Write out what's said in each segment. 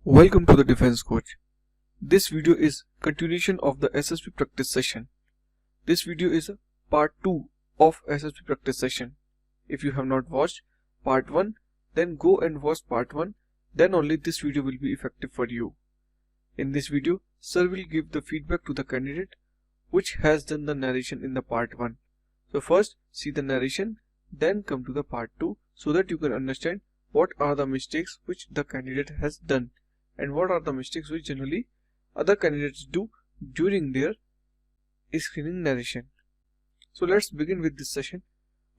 Welcome to the Defense Coach. This video is continuation of the SSB practice session. This video is a part 2 of SSB practice session. If you have not watched part 1, then go and watch part 1, then only this video will be effective for you. In this video, sir will give the feedback to the candidate which has done the narration in the part 1. So first see the narration, then come to the part 2 so that you can understand what are the mistakes which the candidate has done and what are the mistakes which generally other candidates do during their screening narration. So let's begin with this session.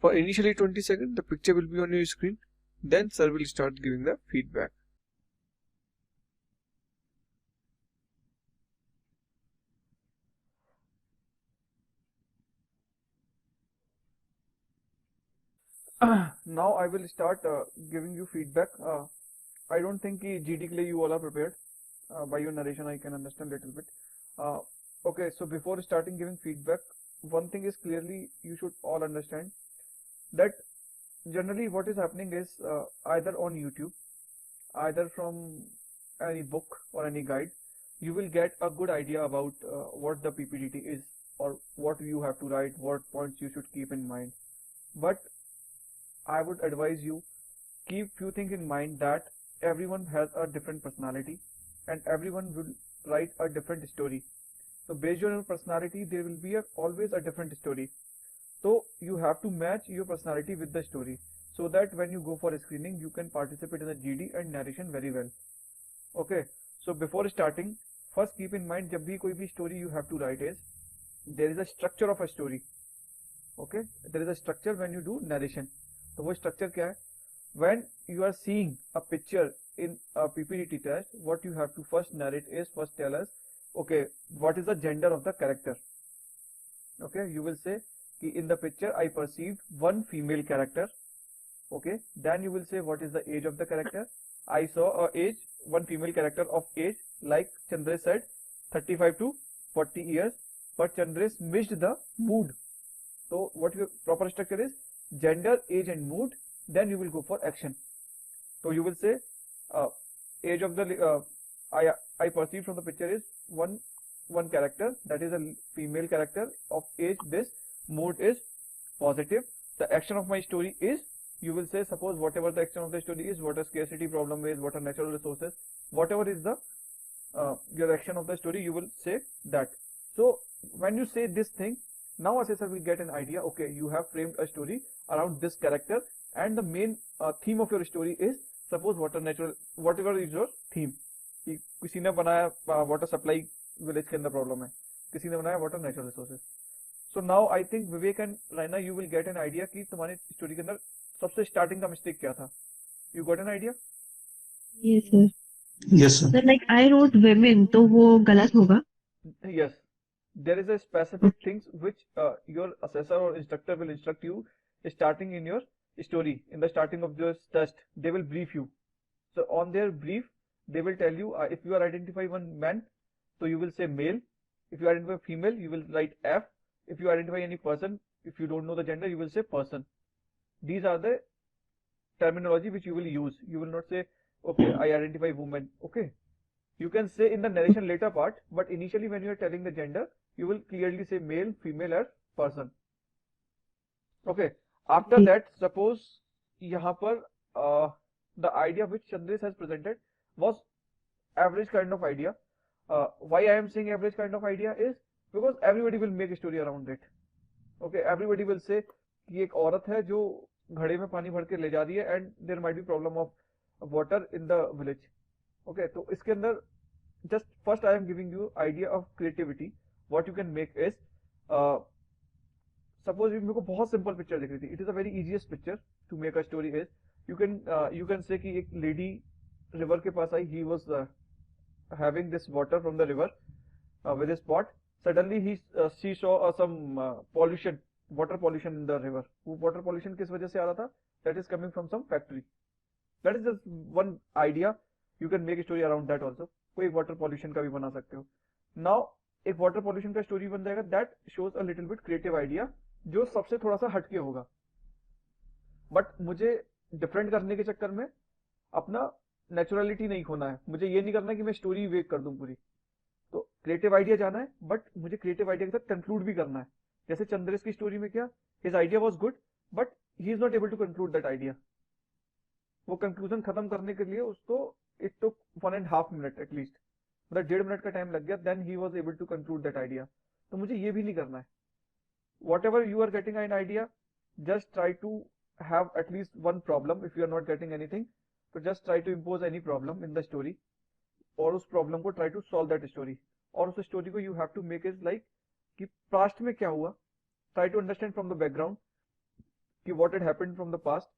For initially 20 seconds, the picture will be on your screen. Then sir will start giving the feedback. Now I will start giving you feedback. I don't think कि GD के लिए you all are prepared. By your narration I can understand little bit. Okay, so before starting giving feedback, one thing is clearly you should all understand that generally what is happening is either on YouTube, either from any book or any guide, you will get a good idea about what the PPDT is or what you have to write, what points you should keep in mind. But I would advise you keep few things in mind that everyone has a different personality and everyone will write a different story. So based on your personality, there will be always a different story. So you have to match your personality with the story so that when you go for a screening, you can participate in the GD and narration very well. Okay. So before starting, first keep in mind, जब भी कोई भी story you have to write is, there is a structure of a story. Okay. There is a structure when you do narration. तो वो structure क्या है? When you are seeing a picture in a PPDT test, what you have to first narrate is first tell us, okay, what is the gender of the character? Okay, you will say, in the picture I perceived one female character. Okay, then you will say what is the age of the character? I saw one female character of age, like Chandresh said, 35 to 40 years, but Chandresh missed the mood. So what your proper structure is? Gender, age and mood, then you will go for action. So you will say age of the I perceive from the picture is one character, that is a female character of age this, mood is positive. The action of my story is, you will say, suppose whatever the action of the story is, what a scarcity problem is, what are natural resources, whatever is the your action of the story, you will say that. So when you say this thing, now assessor will get an idea, okay, you have framed a story around this character and the main theme of your story is, suppose whatever is your theme. किसी ने बनाया water supply village के अंदर problem है, किसी ने बनाया water natural resources. So now I think Vivek and Raina, you will get an idea कि तुम्हारी story के अंदर सबसे starting का mistake क्या था. You got an idea? Yes sir. Yes sir. So like I wrote women, तो वो गलत होगा. Yes. There is a specific things which your assessor or instructor will instruct you starting in your story. In the starting of this test, they will brief you. So on their brief, they will tell you if you are identify one man, so you will say male. If you identify female, you will write F. If you identify any person, if you don't know the gender, you will say person. These are the terminology which you will use. You will not say, okay, I identify woman. Okay. You can say in the narration later part, but initially when you are telling the gender, you will clearly say male, female or person. Okay. After that, suppose यहाँ पर the idea which Chandresh has presented was average kind of idea. Why I am saying average kind of idea is because everybody will make a story around it. Okay, everybody will say कि एक औरत है जो घड़े में पानी भर के ले जा रही है and there might be problem of water in the village. Okay, तो इसके अंदर just first I am giving you idea of creativity. What you can make is suppose मेरे को बहुत simple picture दिख रही थी. It is a very easiest picture to make a story is you can say कि एक lady river के पास आई. He was having this water from the river with his pot. Suddenly she saw some pollution, water pollution in the river. वो water pollution किस वजह से आ रहा था? That is coming from some factory. That is just one idea. You can make a story around that also. कोई water pollution का भी बना सकते हो. Now एक water pollution का story बन जाएगा. That shows a little bit creative idea जो सबसे थोड़ा सा हटके होगा. But मुझे different करने के चक्कर में अपना नेचुरलिटी नहीं खोना है, मुझे ये नहीं करना है कि मैं स्टोरी वेक कर दूं पूरी। तो क्रिएटिव आइडिया जाना है, बट मुझे क्रिएटिव आइडिया के साथ कंक्लूड भी करना है। जैसे चंद्रेश की स्टोरी में क्या, his idea was good but he is not able to conclude that idea. वो कंक्लूजन खत्म करने के लिए उसको इट टुक 1.5 मिनट एटलीस्ट, मतलब 1.5 मिनट का टाइम लग गया, then he was able to conclude that idea. तो मुझे ये भी नहीं करना है। whatever you are getting an idea, just try to have at least one problem. If you are not getting anything, so just try to impose any problem in the story, और उस problem को try to solve that story। और उस story को you have to make is like कि past में क्या हुआ, try to understand from the background कि what had happened from the past,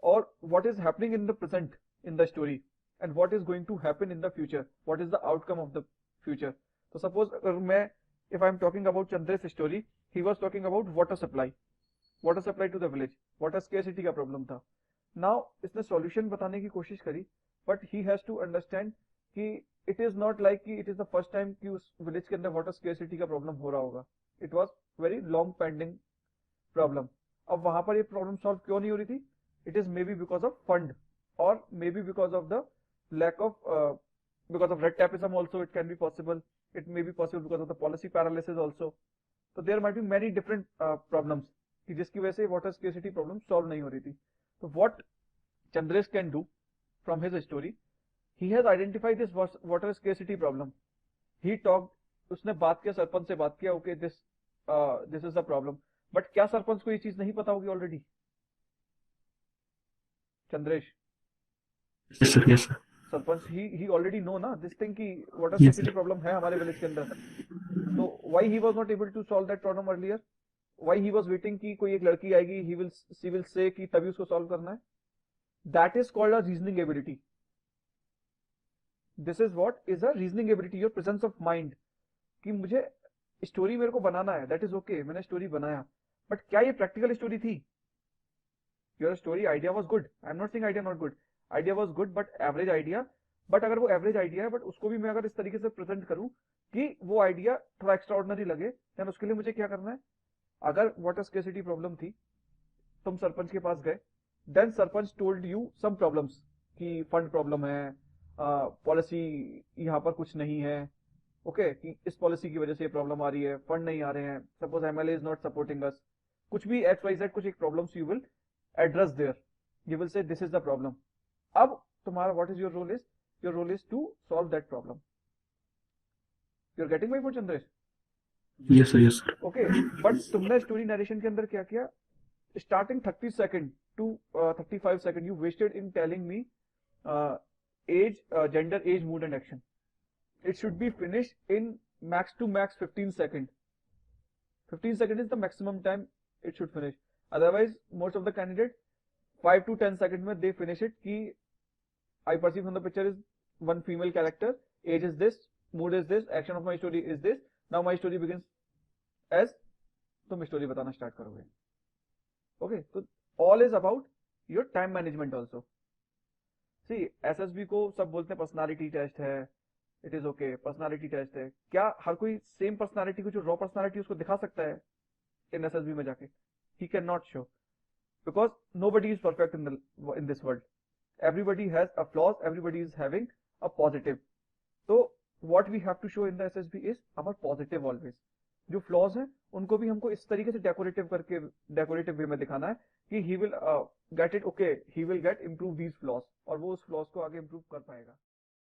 और what is happening in the present in the story, and what is going to happen in the future, what is the outcome of the future। तो suppose अगर मैं if I am talking about Chandra's story, he was talking about water supply to the village, water scarcity का problem था। now इसने solution बताने की कोशिश करी, but he has to understand कि it is not like कि it is the first time कि उस विलेज के अंदर वाटर स्केर्सिटी का प्रॉब्लम हो रहा होगा। it was very long pending problem. अब वहां पर ये प्रॉब्लम सॉल्व क्यों नहीं हो रही थी, it is maybe because of fund, or maybe because of the lack of because of red tapeism also it can be possible, it may be possible because of the policy paralysis also। तो there might be many different problems कि जिसकी वजह से water scarcity problem solve नहीं हो रही थी। तो what Chandresh can do from his story, he has identified this water scarcity problem। he talked, उसने बात किया, सरपंच से बात किया, okay this is the problem। But क्या सरपंच को ये चीज नहीं पता होगी already? Chandresh, Yes, sir. Yes, sir. Sarpanch ही ऑलरेडी नो ना दिस थिंग कि water Yes, scarcity sir. Problem है हमारे विलेज के अंदर। तो why he was not able to solve that problem earlier, why he was waiting कि कोई एक लड़की आएगी, शी विल से कि तभी उसको सॉल्व करना है। That is called a reasoning ability. This is what is a reasoning ability, your presence of mind, कि मुझे स्टोरी मेरे को बनाना है, दैट इज ओके, मैंने स्टोरी बनाया, बट क्या ये प्रैक्टिकल स्टोरी थी? Your story idea was good, I am not saying idea not good, idea was good but average idea. But अगर वो एवरेज आइडिया है बट उसको भी मैं अगर इस तरीके से प्रेजेंट करूं कि वो आइडिया थोड़ा एक्स्ट्रा ऑर्डिनरी लगे, देन उसके लिए मुझे क्या करना है? अगर वाटर स्केर्सिटी प्रॉब्लम थी, तुम सरपंच के पास गए, then sarpanch told you some problems कि फंड प्रॉब्लम है, पॉलिसी यहाँ पर कुछ नहीं है, ओके कि इस पॉलिसी की वजह से ये प्रॉब्लम आ रही है, फंड नहीं आ रहे हैं, suppose MLA is not supporting us, कुछ भी एक्स वाई जेड कुछ एक problems you will address there, you will say this is the problem. अब तुम्हारा what is your role is to solve that problem. You are getting my point Chandresh? Yes, sir. Yes, sir. Okay, but तुमने story narration के अंदर क्या किया? Starting 30 second to 35 second you wasted in telling me as, gender, age, mood and action. It should be finished in max to max 15 seconds. 15 seconds is the maximum time it should finish. Otherwise, most of the candidate 5 to 10 seconds में they finish it कि I perceive from the picture is one female character, age is this, mood is this, action of my story is this, now my story begins as, तुम story बताना start करोगे। Okay, तो all is about your time management also। See, SSB को सब बोलते हैं personality test है, it is okay, personality test है। क्या हर कोई सेम पर्सनालिटी को, जो रॉ पर्सनालिटी उसको दिखा सकता है इन एसएसबी में जाके? He can not show, because nobody is perfect in this world, everybody has a flaws, everybody is having a positive. तो what we have to show in the SSB is our positive always. जो flaws हैं उनको भी हमको इस तरीके से decorative वे में दिखाना है कि he will get it, okay, he will get improve these flaws, और वो उस फ्लॉज को आगे इम्प्रूव कर पाएगा।